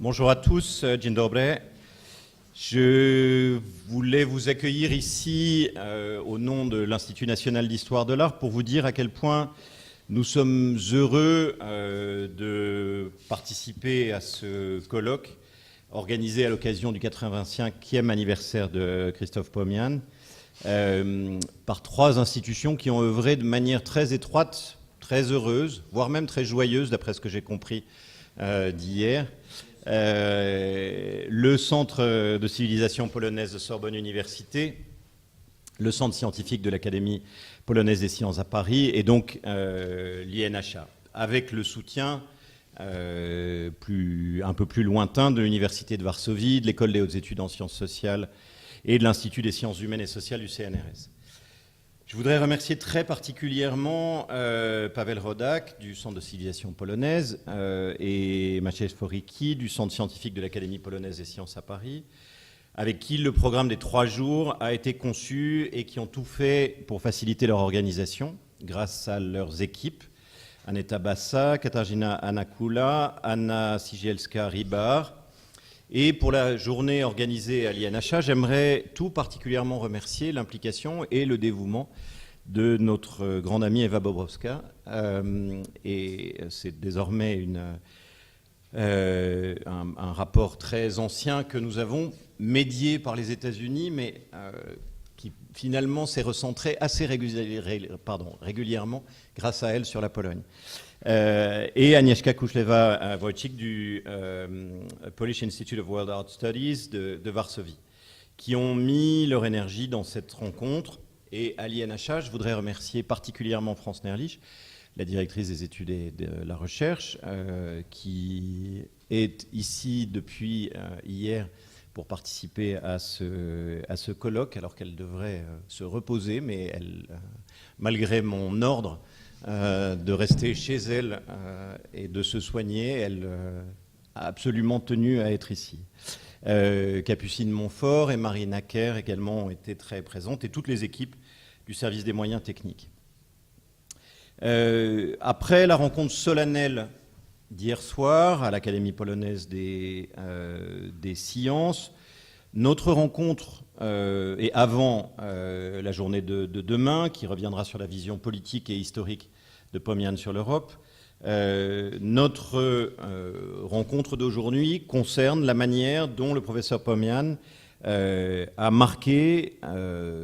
Bonjour à tous, dzień dobry. Je voulais vous accueillir ici au nom de l'Institut national d'histoire de l'art pour vous dire à quel point nous sommes heureux de participer à ce colloque organisé à l'occasion du 85e anniversaire de Christophe Pomian par trois institutions qui ont œuvré de manière très étroite, très heureuse, voire même très joyeuse, d'après ce que j'ai compris d'hier. Le Centre de civilisation polonaise de Sorbonne Université, le Centre scientifique de l'Académie polonaise des sciences à Paris et donc l'INHA, avec le soutien un peu plus lointain de l'Université de Varsovie, de l'École des hautes études en sciences sociales et de l'Institut des sciences humaines et sociales du CNRS. Je voudrais remercier très particulièrement Paweł Rodak du Centre de civilisation polonaise et Maciej Foricki du Centre scientifique de l'Académie polonaise des sciences à Paris, avec qui le programme des 3 jours a été conçu et qui ont tout fait pour faciliter leur organisation grâce à leurs équipes. Aneta Bassa, Katarzyna Anakula, Anna Sigielska-Rybar. Et pour la journée organisée à l'INHA, j'aimerais tout particulièrement remercier l'implication et le dévouement de notre grande amie Eva Bobrowska. Et c'est désormais un rapport très ancien que nous avons, médié par les États-Unis, mais qui finalement s'est recentré assez régulièrement grâce à elle sur la Pologne. Et Agnieszka Kuszlewa-Wojcik du Polish Institute of World Art Studies de Varsovie, qui ont mis leur énergie dans cette rencontre. Et à l'INHA, je voudrais remercier particulièrement France Nerlich, la directrice des études et de la recherche, qui est ici depuis hier pour participer à ce colloque, alors qu'elle devrait se reposer, mais elle, malgré mon ordre, de rester chez elle et de se soigner, elle a absolument tenu à être ici. Capucine Montfort et Marie Nacker également ont été très présentes, et toutes les équipes du service des moyens techniques. Après la rencontre solennelle d'hier soir à l'Académie polonaise des sciences, notre rencontre, et avant la journée de demain, qui reviendra sur la vision politique et historique de Pomian sur l'Europe, notre rencontre d'aujourd'hui concerne la manière dont le professeur Pomian a marqué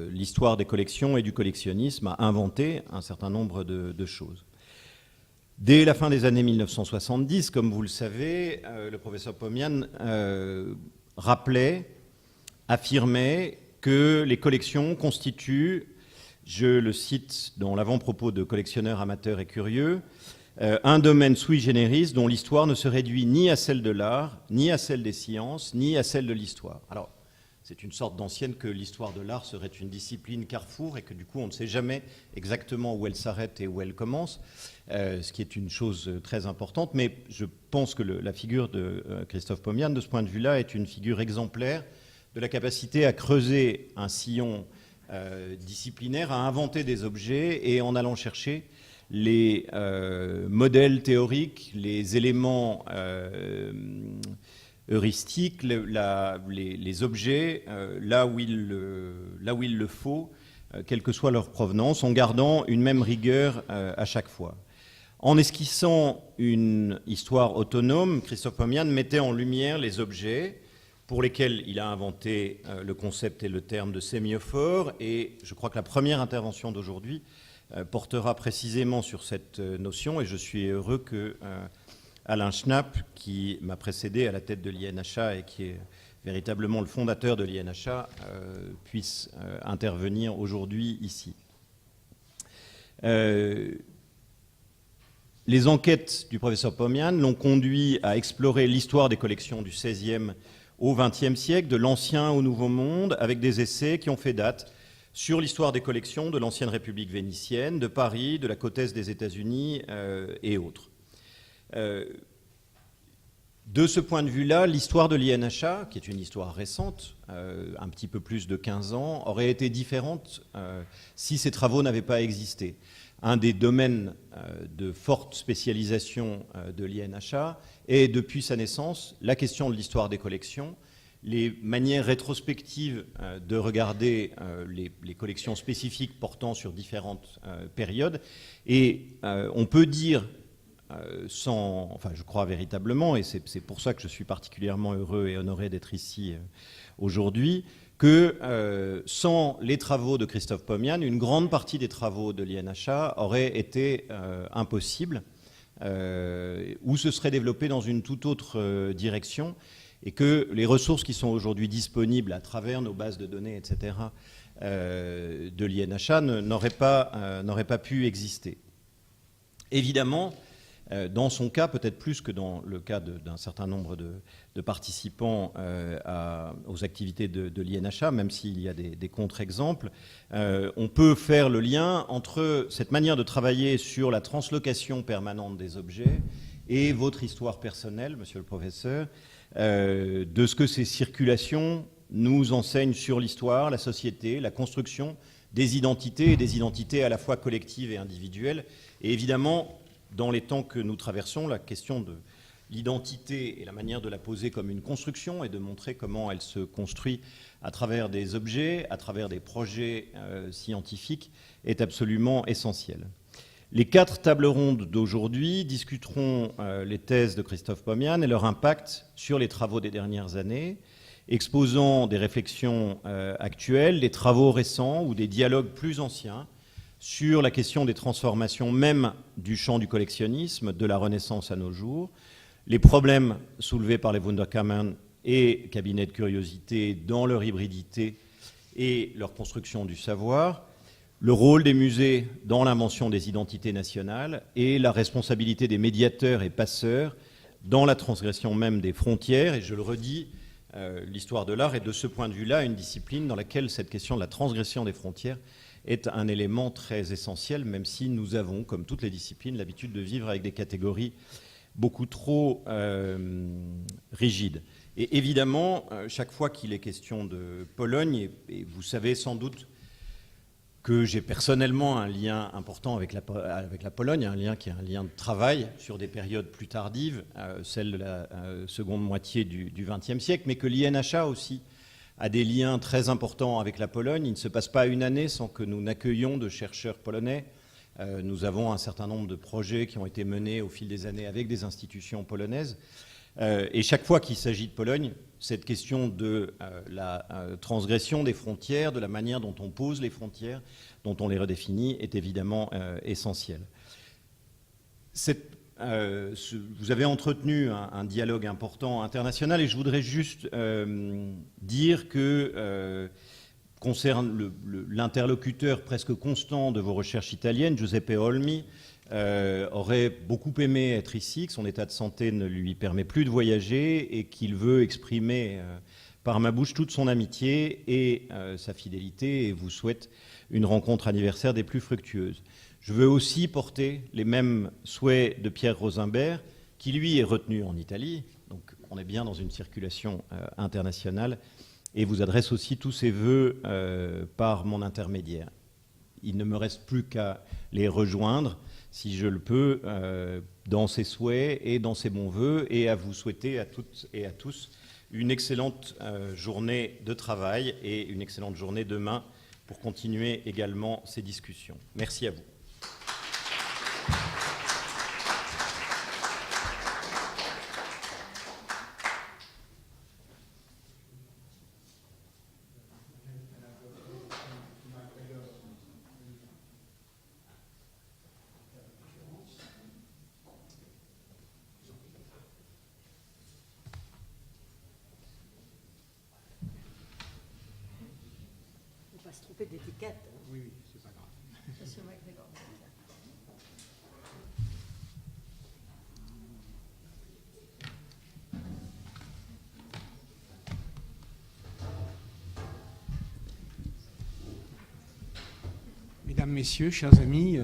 l'histoire des collections et du collectionnisme, a inventé un certain nombre de choses. Dès la fin des années 1970, comme vous le savez, le professeur Pomian affirmait que les collections constituent, je le cite dans l'avant-propos de Collectionneurs amateurs et curieux, un domaine sui generis dont l'histoire ne se réduit ni à celle de l'art, ni à celle des sciences, ni à celle de l'histoire. Alors, c'est une sorte d'ancienne que l'histoire de l'art serait une discipline carrefour et que du coup on ne sait jamais exactement où elle s'arrête et où elle commence, ce qui est une chose très importante. Mais je pense que la figure de Christophe Pomian, de ce point de vue-là, est une figure exemplaire de la capacité à creuser un sillon disciplinaire, à inventer des objets et en allant chercher les modèles théoriques, les éléments heuristiques, les objets, là où il le faut, quelle que soit leur provenance, en gardant une même rigueur à chaque fois. En esquissant une histoire autonome, Christophe Pomian mettait en lumière les objets pour lesquels il a inventé le concept et le terme de sémiophore, et je crois que la première intervention d'aujourd'hui portera précisément sur cette notion, et je suis heureux que Alain Schnapp, qui m'a précédé à la tête de l'INHA et qui est véritablement le fondateur de l'INHA, puisse intervenir aujourd'hui ici. Les enquêtes du professeur Pomian l'ont conduit à explorer l'histoire des collections du XVIe au XXe siècle, de l'Ancien au Nouveau Monde, avec des essais qui ont fait date sur l'histoire des collections de l'ancienne République vénitienne, de Paris, de la côte est des États-Unis et autres. De ce point de vue-là, l'histoire de l'INHA, qui est une histoire récente, un petit peu plus de 15 ans, aurait été différente si ces travaux n'avaient pas existé. un des domaines de forte spécialisation de l'INHA est, depuis sa naissance, la question de l'histoire des collections, les manières rétrospectives de regarder les collections spécifiques portant sur différentes périodes. Et on peut dire, je crois véritablement, et c'est pour ça que je suis particulièrement heureux et honoré d'être ici aujourd'hui, que sans les travaux de Christophe Pomian, une grande partie des travaux de l'INHA auraient été impossibles ou se seraient développés dans une toute autre direction, et que les ressources qui sont aujourd'hui disponibles à travers nos bases de données, etc., de l'INHA n'auraient pas pu exister. Évidemment, dans son cas, peut-être plus que dans le cas d'un certain nombre de participants aux activités de l'INHA, même s'il y a des contre-exemples, on peut faire le lien entre cette manière de travailler sur la translocation permanente des objets et votre histoire personnelle, monsieur le professeur, de ce que ces circulations nous enseignent sur l'histoire, la société, la construction des identités, et des identités à la fois collectives et individuelles. Et évidemment, dans les temps que nous traversons, la question de l'identité et la manière de la poser comme une construction et de montrer comment elle se construit à travers des objets, à travers des projets scientifiques, est absolument essentielle. Les 4 tables rondes d'aujourd'hui discuteront les thèses de Christophe Pomian et leur impact sur les travaux des dernières années, exposant des réflexions actuelles, des travaux récents ou des dialogues plus anciens sur la question des transformations même du champ du collectionnisme, de la Renaissance à nos jours, les problèmes soulevés par les Wunderkammern et cabinets de curiosité dans leur hybridité et leur construction du savoir, le rôle des musées dans l'invention des identités nationales et la responsabilité des médiateurs et passeurs dans la transgression même des frontières. Et je le redis, l'histoire de l'art est de ce point de vue-là une discipline dans laquelle cette question de la transgression des frontières est un élément très essentiel, même si nous avons, comme toutes les disciplines, l'habitude de vivre avec des catégories beaucoup trop rigides. Et évidemment, chaque fois qu'il est question de Pologne, et vous savez sans doute que j'ai personnellement un lien important avec la Pologne, un lien qui est un lien de travail sur des périodes plus tardives, celle de la seconde moitié du XXe siècle, mais que l'INHA aussi a des liens très importants avec la Pologne. Il ne se passe pas une année sans que nous n'accueillions de chercheurs polonais. Nous avons un certain nombre de projets qui ont été menés au fil des années avec des institutions polonaises. Et chaque fois qu'il s'agit de Pologne, cette question de la transgression des frontières, de la manière dont on pose les frontières, dont on les redéfinit, est évidemment essentielle. Vous avez entretenu un dialogue important international, et je voudrais juste dire que concerne l'interlocuteur presque constant de vos recherches italiennes, Giuseppe Olmi, aurait beaucoup aimé être ici, que son état de santé ne lui permet plus de voyager et qu'il veut exprimer par ma bouche toute son amitié et sa fidélité, et vous souhaite une rencontre anniversaire des plus fructueuses. Je veux aussi porter les mêmes souhaits de Pierre Rosenberg, qui lui est retenu en Italie, donc on est bien dans une circulation internationale, et vous adresse aussi tous ses vœux par mon intermédiaire. Il ne me reste plus qu'à les rejoindre, si je le peux, dans ses souhaits et dans ses bons vœux, et à vous souhaiter à toutes et à tous une excellente journée de travail et une excellente journée demain pour continuer également ces discussions. Merci à vous. Se tromper d'étiquette. Oui, c'est pas grave. Monsieur MacGregor. Mesdames, Messieurs, chers amis,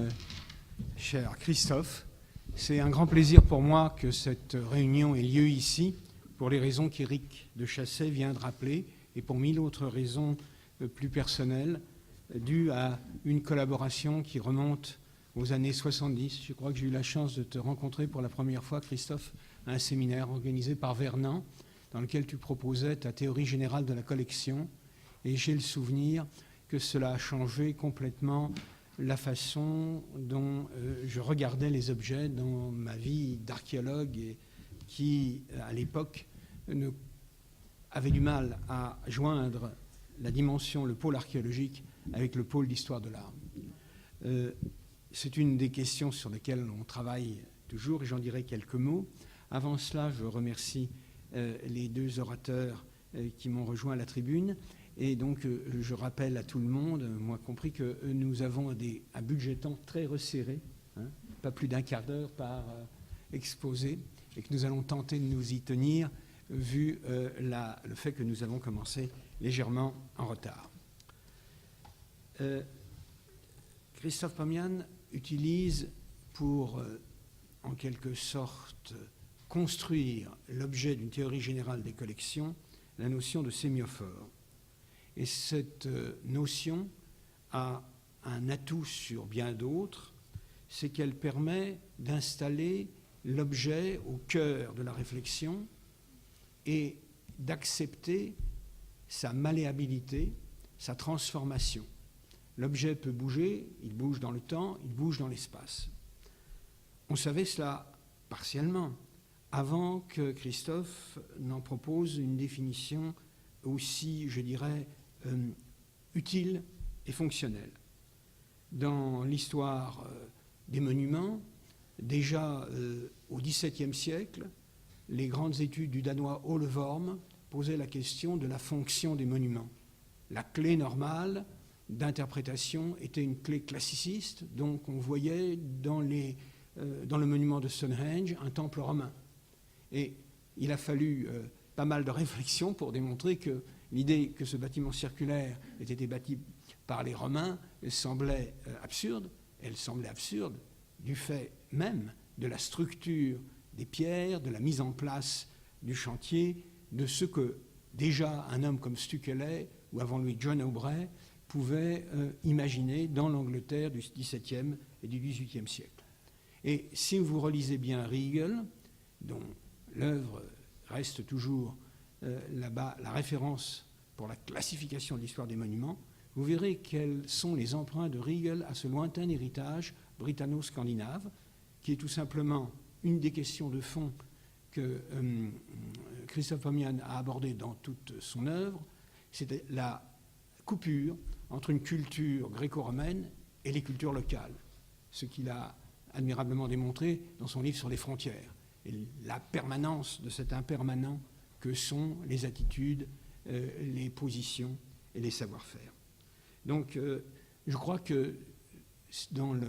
cher Christophe, c'est un grand plaisir pour moi que cette réunion ait lieu ici, pour les raisons qu'Éric de Chassey vient de rappeler, et pour 1000 autres raisons plus personnelles, dues à une collaboration qui remonte aux années 70. Je crois que j'ai eu la chance de te rencontrer pour la première fois, Christophe, à un séminaire organisé par Vernant, dans lequel tu proposais ta théorie générale de la collection. Et j'ai le souvenir que cela a changé complètement la façon dont je regardais les objets dans ma vie d'archéologue et qui, à l'époque, avait du mal à joindre la dimension, le pôle archéologique avec le pôle d'histoire de l'art. C'est une des questions sur lesquelles on travaille toujours et j'en dirai quelques mots. Avant cela, je remercie les deux orateurs qui m'ont rejoint à la tribune. Et donc, je rappelle à tout le monde, moi compris, que nous avons un budget temps très resserré, hein, pas plus d'un quart d'heure par exposé, et que nous allons tenter de nous y tenir, vu le fait que nous avons commencé légèrement en retard. Christophe Pomian utilise pour, en quelque sorte, construire l'objet d'une théorie générale des collections, la notion de sémiophore. Et cette notion a un atout sur bien d'autres, c'est qu'elle permet d'installer l'objet au cœur de la réflexion et d'accepter sa malléabilité, sa transformation. L'objet peut bouger, il bouge dans le temps, il bouge dans l'espace. On savait cela partiellement, avant que Christophe n'en propose une définition aussi, je dirais, utile et fonctionnelle. Dans l'histoire des monuments, déjà au XVIIe siècle, les grandes études du Danois Ole Worm posaient la question de la fonction des monuments. La clé normale d'interprétation était une clé classiciste, donc on voyait dans le monument de Stonehenge un temple romain. Et il a fallu pas mal de réflexions pour démontrer que l'idée que ce bâtiment circulaire ait été bâti par les Romains semblait absurde. Elle semblait absurde du fait même de la structure des pierres, de la mise en place du chantier, de ce que déjà un homme comme Stukeley ou avant lui John Aubrey pouvait imaginer dans l'Angleterre du XVIIe et du XVIIIe siècle. Et si vous relisez bien Riegel, dont l'œuvre reste toujours là-bas la référence pour la classification de l'histoire des monuments, vous verrez quels sont les emprunts de Riegel à ce lointain héritage britanno-scandinave, qui est tout simplement une des questions de fond que Christophe Pomian a abordé dans toute son œuvre, c'était la coupure entre une culture gréco-romaine et les cultures locales, ce qu'il a admirablement démontré dans son livre sur les frontières, et la permanence de cet impermanent que sont les attitudes, les positions et les savoir-faire. Donc, je crois que dans le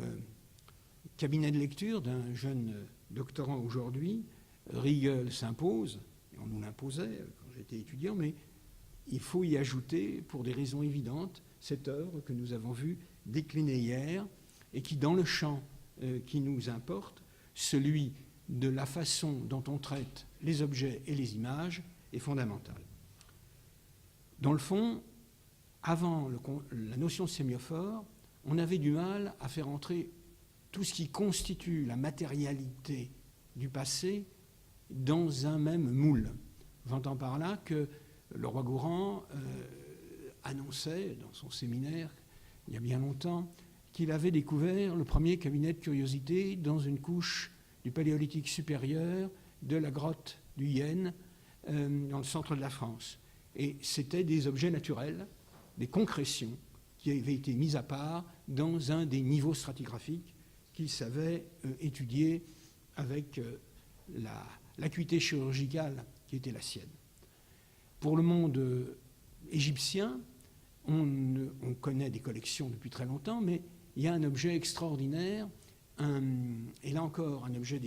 cabinet de lecture d'un jeune doctorant aujourd'hui, Riegel s'impose, et on nous l'imposait quand j'étais étudiant, mais il faut y ajouter, pour des raisons évidentes, cette œuvre que nous avons vue déclinée hier et qui, dans le champ qui nous importe, celui de la façon dont on traite les objets et les images, est fondamentale. Dans le fond, avant la notion de sémiophore, on avait du mal à faire entrer tout ce qui constitue la matérialité du passé dans un même moule. J'entends par là que le roi Gourand annonçait dans son séminaire, il y a bien longtemps, qu'il avait découvert le premier cabinet de curiosités dans une couche du Paléolithique supérieur de la grotte du Yenne, dans le centre de la France. Et c'était des objets naturels, des concrétions, qui avaient été mises à part dans un des niveaux stratigraphiques qu'il savait étudier avec l'acuité chirurgicale qui était la sienne. Pour le monde égyptien, on connaît des collections depuis très longtemps, mais il y a un objet extraordinaire, et là encore un objet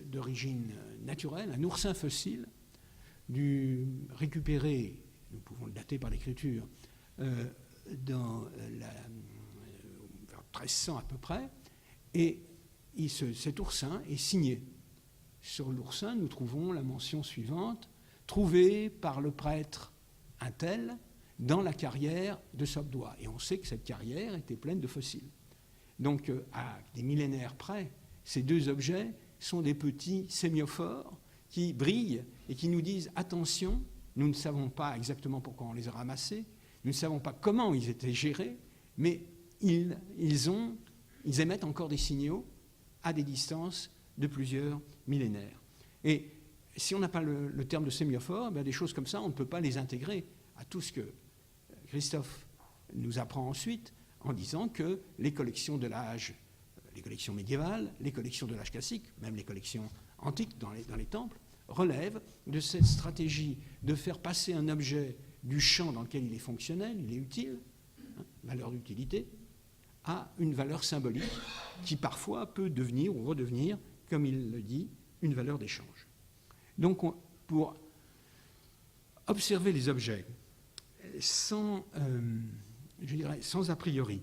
d'origine naturelle, un oursin fossile, récupéré, nous pouvons le dater par l'écriture, vers 1300 à peu près, et cet oursin est signé. Sur l'oursin, nous trouvons la mention suivante, trouvé par le prêtre un tel dans la carrière de Sobdois. Et on sait que cette carrière était pleine de fossiles. Donc, à des millénaires près, ces deux objets sont des petits sémiophores qui brillent et qui nous disent « Attention, nous ne savons pas exactement pourquoi on les a ramassés, nous ne savons pas comment ils étaient gérés, mais ils émettent encore des signaux à des distances de plusieurs millénaires. » Et si on n'a pas le terme de sémiophore, des choses comme ça, on ne peut pas les intégrer à tout ce que Christophe nous apprend ensuite en disant que les collections de l'âge, les collections médiévales, les collections de l'âge classique, même les collections antiques dans les temples, relèvent de cette stratégie de faire passer un objet du champ dans lequel il est fonctionnel, il est utile, valeur d'utilité, à une valeur symbolique qui parfois peut devenir ou redevenir, comme il le dit, une valeur d'échange. Donc, pour observer les objets sans a priori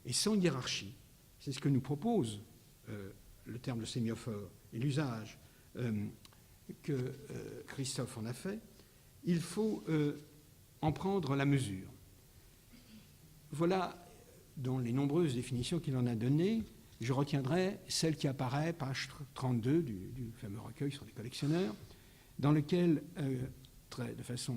et sans hiérarchie, c'est ce que nous propose le terme de sémiophore et l'usage que Christophe en a fait, il faut en prendre la mesure. Voilà, dans les nombreuses définitions qu'il en a données, je retiendrai celle qui apparaît, page 32 du fameux recueil sur les collectionneurs, dans lequel, de façon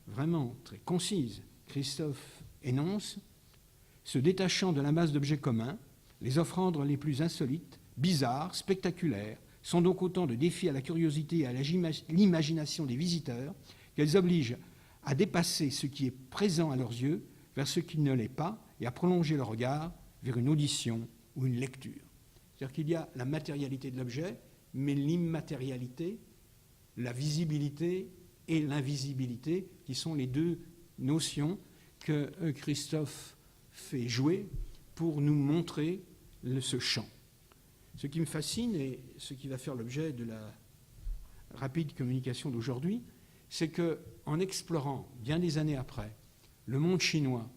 vraiment très concise, Christophe énonce « Se détachant de la masse d'objets communs, les offrandes les plus insolites, bizarres, spectaculaires, sont donc autant de défis à la curiosité et à l'imagination des visiteurs qu'elles obligent à dépasser ce qui est présent à leurs yeux vers ce qui ne l'est pas et à prolonger le regard vers une audition ou une lecture. » C'est-à-dire qu'il y a la matérialité de l'objet, mais l'immatérialité, la visibilité et l'invisibilité, qui sont les deux notions que Christophe fait jouer pour nous montrer ce champ. Ce qui me fascine et ce qui va faire l'objet de la rapide communication d'aujourd'hui, c'est qu'en explorant, bien des années après, le monde chinois,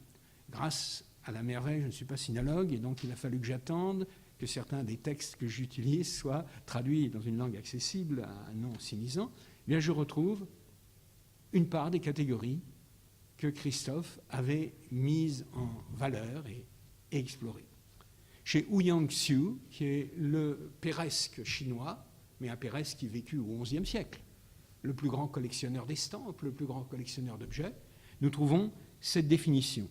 grâce à la merveille, je ne suis pas sinologue, et donc il a fallu que j'attende que certains des textes que j'utilise soient traduits dans une langue accessible à un nom sinisant, eh bien je retrouve une part des catégories que Christophe avait mises en valeur et explorées. Chez Hu Yangxiu, qui est le péresque chinois, mais un péresque qui vécut au XIe siècle, le plus grand collectionneur d'estampes, le plus grand collectionneur d'objets, nous trouvons cette définition.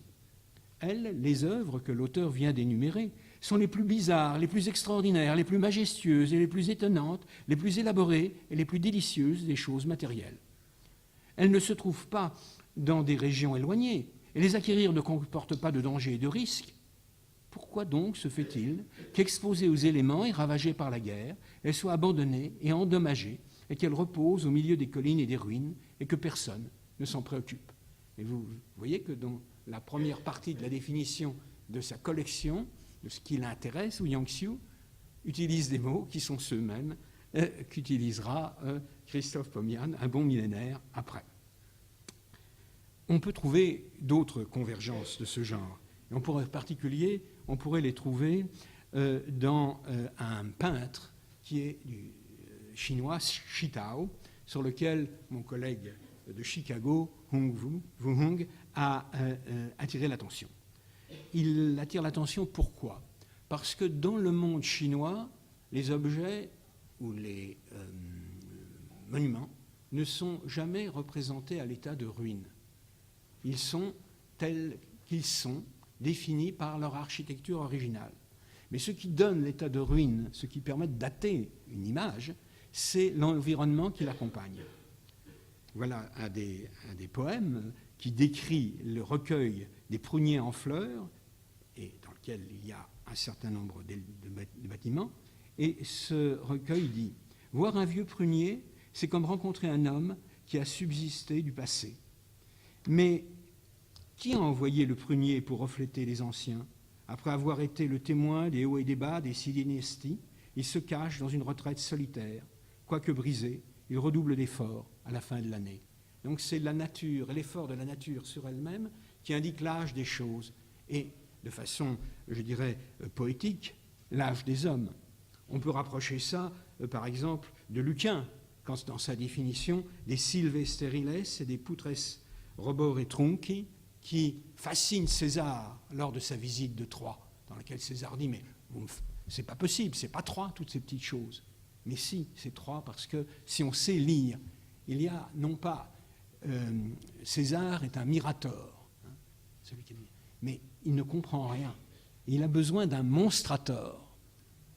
Les œuvres que l'auteur vient d'énumérer sont les plus bizarres, les plus extraordinaires, les plus majestueuses et les plus étonnantes, les plus élaborées et les plus délicieuses des choses matérielles. Elles ne se trouvent pas dans des régions éloignées et les acquérir ne comporte pas de danger et de risque. Pourquoi donc se fait-il qu'exposées aux éléments et ravagées par la guerre, elles soient abandonnées et endommagées et qu'elles reposent au milieu des collines et des ruines et que personne ne s'en préoccupe? Et vous voyez que dans la première partie de la définition de sa collection, de ce qui l'intéresse, Hu Yangxiu utilise des mots qui sont ceux-mêmes qu'utilisera Christophe Pomian un bon millénaire après. On peut trouver d'autres convergences de ce genre. Et en particulier, on pourrait les trouver dans un peintre qui est du chinois Shi Tao, sur lequel mon collègue de Chicago, Wu Hung, a attiré l'attention. Il attire l'attention pourquoi? Parce que dans le monde chinois, les objets ou les monuments ne sont jamais représentés à l'état de ruine. Ils sont tels qu'ils sont, définis par leur architecture originale. Mais ce qui donne l'état de ruine, ce qui permet de dater une image, c'est l'environnement qui l'accompagne. Voilà un des poèmes qui décrit le recueil des pruniers en fleurs, et dans lequel il y a un certain nombre de bâtiments. Et ce recueil dit « Voir un vieux prunier, c'est comme rencontrer un homme qui a subsisté du passé. Mais qui a envoyé le prunier pour refléter les anciens? Après avoir été le témoin des hauts et des bas des 6 dynasties, il se cache dans une retraite solitaire. Quoique brisé, il redouble d'efforts à la fin de l'année. » Donc c'est la nature et l'effort de la nature sur elle-même qui indique l'âge des choses et, de façon, je dirais, poétique, l'âge des hommes. On peut rapprocher ça, par exemple, de Lucain, quand dans sa définition des silves steriles et des putres robore trunci, qui fascinent César lors de sa visite de Troie, dans laquelle César dit « Mais C'est pas possible, c'est pas 3, toutes ces petites choses. Mais si, c'est 3, parce que si on sait lire, il y a non pas César est un mirator, hein, celui qui dit, mais il ne comprend rien. Il a besoin d'un monstrator.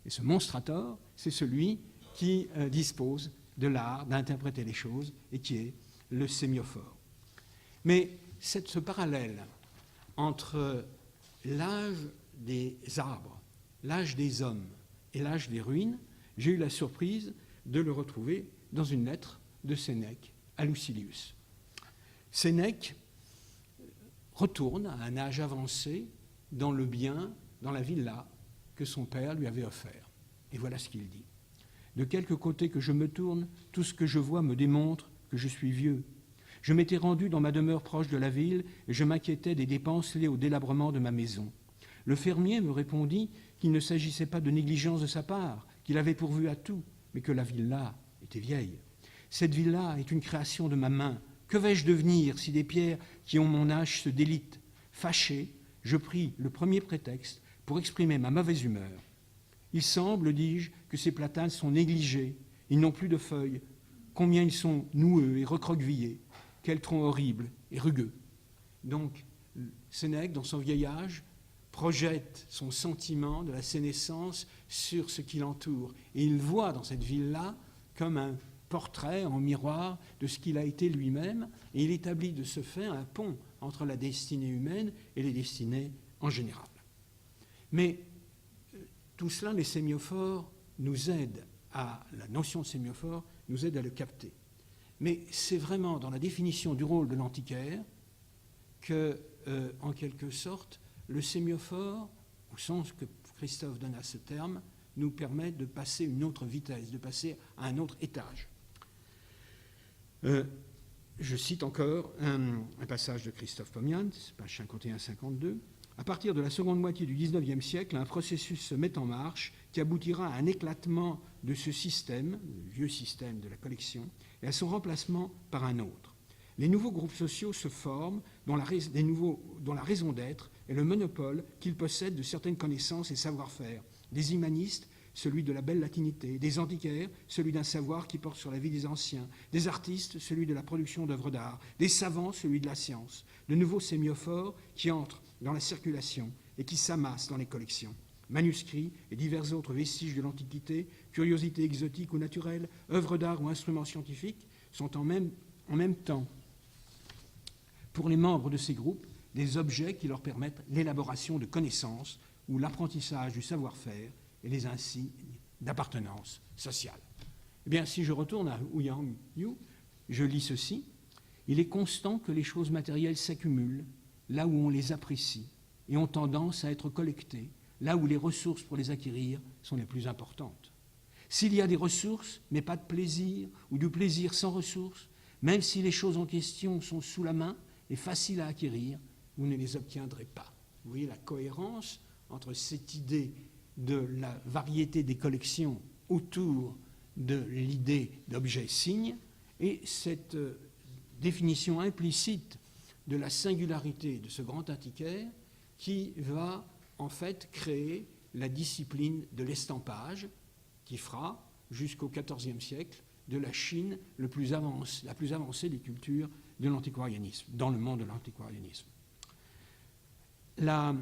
Et ce monstrator, c'est celui qui dispose de l'art d'interpréter les choses et qui est le sémiophore. Mais ce parallèle entre l'âge des arbres, l'âge des hommes et l'âge des ruines, j'ai eu la surprise de le retrouver dans une lettre de Sénèque à Lucilius. Sénèque retourne à un âge avancé dans le bien, dans la villa que son père lui avait offert. Et voilà ce qu'il dit. De quelque côté que je me tourne, tout ce que je vois me démontre que je suis vieux. Je m'étais rendu dans ma demeure proche de la ville et je m'inquiétais des dépenses liées au délabrement de ma maison. Le fermier me répondit qu'il ne s'agissait pas de négligence de sa part, qu'il avait pourvu à tout, mais que la villa était vieille. Cette villa est une création de ma main. Que vais-je devenir si des pierres qui ont mon âge se délitent? Fâché, je pris le premier prétexte pour exprimer ma mauvaise humeur. Il semble, dis-je, que ces platanes sont négligés. Ils n'ont plus de feuilles. Combien ils sont noueux et recroquevillés. Quel tronc horrible et rugueux. Donc, Sénèque, dans son vieil âge, projette son sentiment de la sénescence sur ce qui l'entoure. Et il voit dans cette ville-là comme un portrait en miroir de ce qu'il a été lui-même, et il établit de ce fait un pont entre la destinée humaine et les destinées en général. Mais tout cela, les sémiophores nous aident la notion de sémiophore nous aide à le capter. Mais c'est vraiment dans la définition du rôle de l'antiquaire que, en quelque sorte, le sémiophore, au sens que Christophe donne à ce terme, nous permet de passer une autre vitesse, de passer à un autre étage. Je cite encore un passage de Christophe Pomian, page 51-52. À partir de la seconde moitié du XIXe siècle, un processus se met en marche qui aboutira à un éclatement de ce système, le vieux système de la collection, et à son remplacement par un autre. Les nouveaux groupes sociaux se forment dont la raison d'être est le monopole qu'ils possèdent de certaines connaissances et savoir-faire. Des humanistes, celui de la belle latinité, des antiquaires, celui d'un savoir qui porte sur la vie des anciens, des artistes, celui de la production d'œuvres d'art, des savants, celui de la science, de nouveaux sémiophores qui entrent dans la circulation et qui s'amassent dans les collections. Manuscrits et divers autres vestiges de l'Antiquité, curiosités exotiques ou naturelles, œuvres d'art ou instruments scientifiques sont en même temps, pour les membres de ces groupes, des objets qui leur permettent l'élaboration de connaissances ou l'apprentissage du savoir-faire et les insignes d'appartenance sociale. Eh bien, si je retourne à Ouyang Yu, je lis ceci. Il est constant que les choses matérielles s'accumulent là où on les apprécie et ont tendance à être collectées, là où les ressources pour les acquérir sont les plus importantes. S'il y a des ressources, mais pas de plaisir, ou du plaisir sans ressources, même si les choses en question sont sous la main et faciles à acquérir, vous ne les obtiendrez pas. Vous voyez la cohérence entre cette idée de la variété des collections autour de l'idée d'objet-signe et cette définition implicite de la singularité de ce grand antiquaire qui va en fait créer la discipline de l'estampage qui fera jusqu'au XIVe siècle de la Chine la plus avancée des cultures de l'antiquarianisme, dans le monde de l'antiquarianisme. La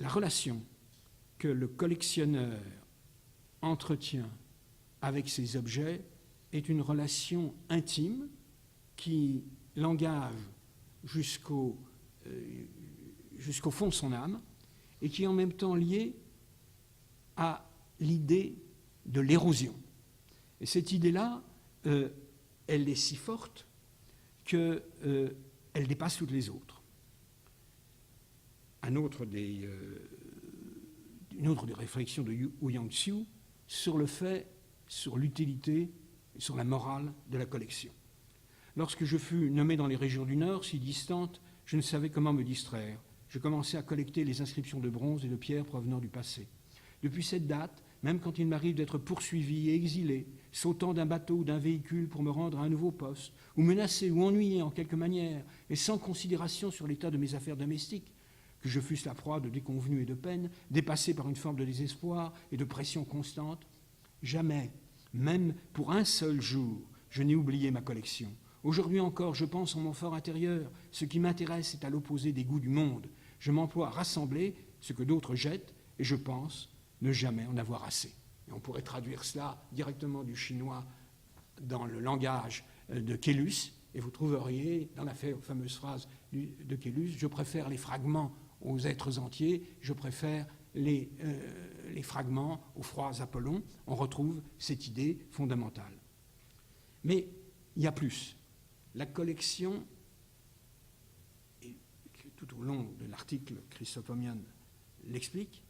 relation que le collectionneur entretient avec ces objets est une relation intime qui l'engage jusqu'au fond de son âme et qui est en même temps liée à l'idée de l'érosion. Et cette idée-là, elle est si forte qu'elle dépasse toutes les autres. Une autre des réflexions de Ouyang Xiu sur l'utilité et sur la morale de la collection. Lorsque je fus nommé dans les régions du Nord, si distantes, je ne savais comment me distraire. Je commençais à collecter les inscriptions de bronze et de pierre provenant du passé. Depuis cette date, même quand il m'arrive d'être poursuivi et exilé, sautant d'un bateau ou d'un véhicule pour me rendre à un nouveau poste, ou menacé ou ennuyé en quelque manière, et sans considération sur l'état de mes affaires domestiques, que je fusse la proie de déconvenues et de peines, dépassé par une forme de désespoir et de pression constante. Jamais, même pour un seul jour, je n'ai oublié ma collection. Aujourd'hui encore, je pense en mon fort intérieur. Ce qui m'intéresse est à l'opposé des goûts du monde. Je m'emploie à rassembler ce que d'autres jettent et je pense ne jamais en avoir assez. Et on pourrait traduire cela directement du chinois dans le langage de Caylus, et vous trouveriez dans la fameuse phrase de Caylus, je préfère les fragments aux êtres entiers, je préfère les fragments aux froids Apollons. On retrouve cette idée fondamentale. Mais il y a plus. La collection, et tout au long de l'article, Christophe Pomian l'explique,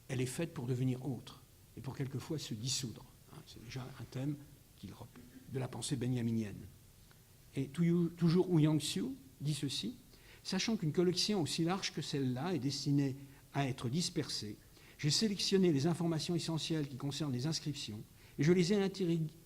elle est faite pour devenir autre et pour quelquefois se dissoudre. C'est déjà un thème de la pensée benjaminienne. Et toujours Wu Yang-Xiu dit ceci: sachant qu'une collection aussi large que celle-là est destinée à être dispersée, j'ai sélectionné les informations essentielles qui concernent les inscriptions et je les ai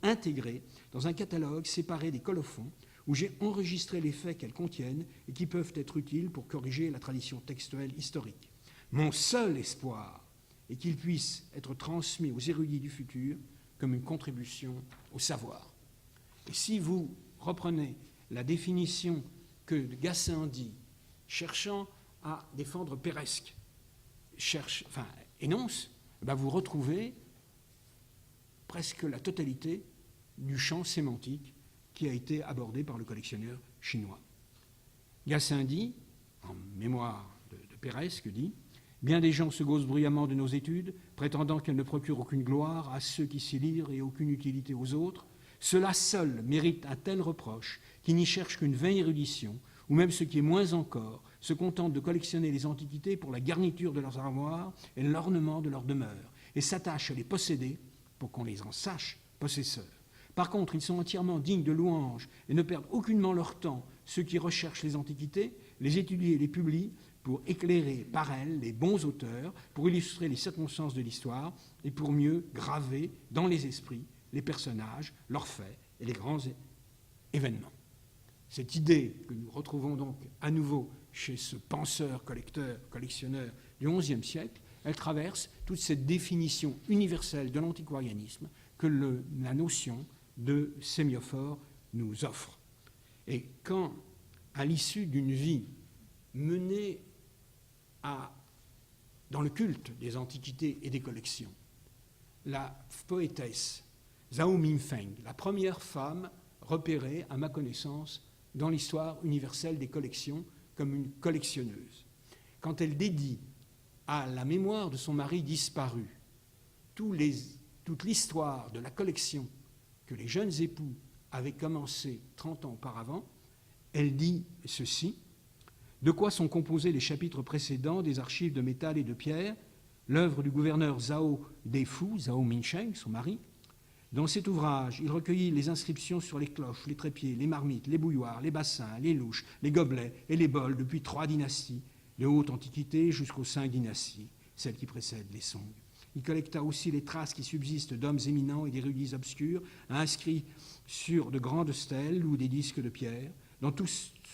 intégrées dans un catalogue séparé des colophons où j'ai enregistré les faits qu'elles contiennent et qui peuvent être utiles pour corriger la tradition textuelle historique. Mon seul espoir est qu'ils puissent être transmis aux érudits du futur comme une contribution au savoir. Et si vous reprenez la définition que Gassendi, cherchant à défendre Peiresc, énonce, vous retrouvez presque la totalité du champ sémantique qui a été abordé par le collectionneur chinois. Gassendi, en mémoire de Peiresc, dit « Bien des gens se gaussent bruyamment de nos études, prétendant qu'elles ne procurent aucune gloire à ceux qui s'y livrent et aucune utilité aux autres. Cela seul mérite un tel reproche qui n'y cherche qu'une vaine érudition, ou même ce qui est moins encore, se contentent de collectionner les antiquités pour la garniture de leurs armoires et l'ornement de leurs demeures, et s'attachent à les posséder pour qu'on les en sache possesseurs. Par contre, ils sont entièrement dignes de louanges et ne perdent aucunement leur temps, ceux qui recherchent les antiquités, les étudient et les publient, pour éclairer par elles les bons auteurs, pour illustrer les circonstances de l'histoire et pour mieux graver dans les esprits les personnages, leurs faits et les grands événements. Cette idée que nous retrouvons donc à nouveau chez ce penseur, collecteur, collectionneur du XIe siècle, elle traverse toute cette définition universelle de l'antiquarianisme que la notion de sémiophore nous offre. Et quand, à l'issue d'une vie menée dans le culte des antiquités et des collections, la poétesse Zhao Mingfeng, la première femme repérée, à ma connaissance, dans l'histoire universelle des collections comme une collectionneuse, quand elle dédie à la mémoire de son mari disparu toute l'histoire de la collection que les jeunes époux avaient commencé 30 ans auparavant, elle dit ceci: de quoi sont composés les chapitres précédents des archives de métal et de pierre, l'œuvre du gouverneur Zhao Defu, Zhao Mingsheng, son mari. Dans cet ouvrage, il recueillit les inscriptions sur les cloches, les trépieds, les marmites, les bouilloires, les bassins, les louches, les gobelets et les bols depuis 3 dynasties, de haute antiquité jusqu'aux 5 dynasties, celles qui précèdent les Song. Il collecta aussi les traces qui subsistent d'hommes éminents et d'érudits obscurs, inscrits sur de grandes stèles ou des disques de pierre. Dans tout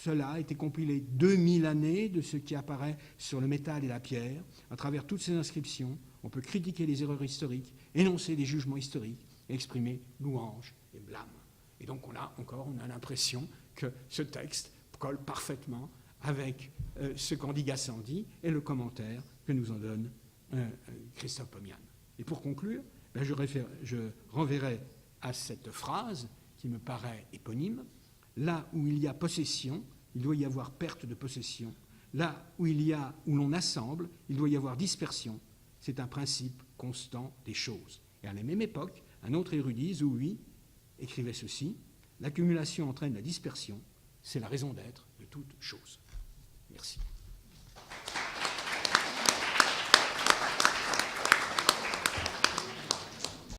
cela étaient compilées 2000 années de ce qui apparaît sur le métal et la pierre. À travers toutes ces inscriptions, on peut critiquer les erreurs historiques, énoncer des jugements historiques, exprimer louanges et blâmes. Et donc on a l'impression que ce texte colle parfaitement avec ce qu'en dit Gassendi et le commentaire que nous en donne Christophe Pomian. Et pour conclure, je renverrai à cette phrase qui me paraît éponyme: là où il y a possession, il doit y avoir perte de possession. Là où l'on assemble, il doit y avoir dispersion. C'est un principe constant des choses. Et à la même époque, un autre érudit, Zhu Hui, écrivait ceci: l'accumulation entraîne la dispersion, c'est la raison d'être de toute chose. Merci.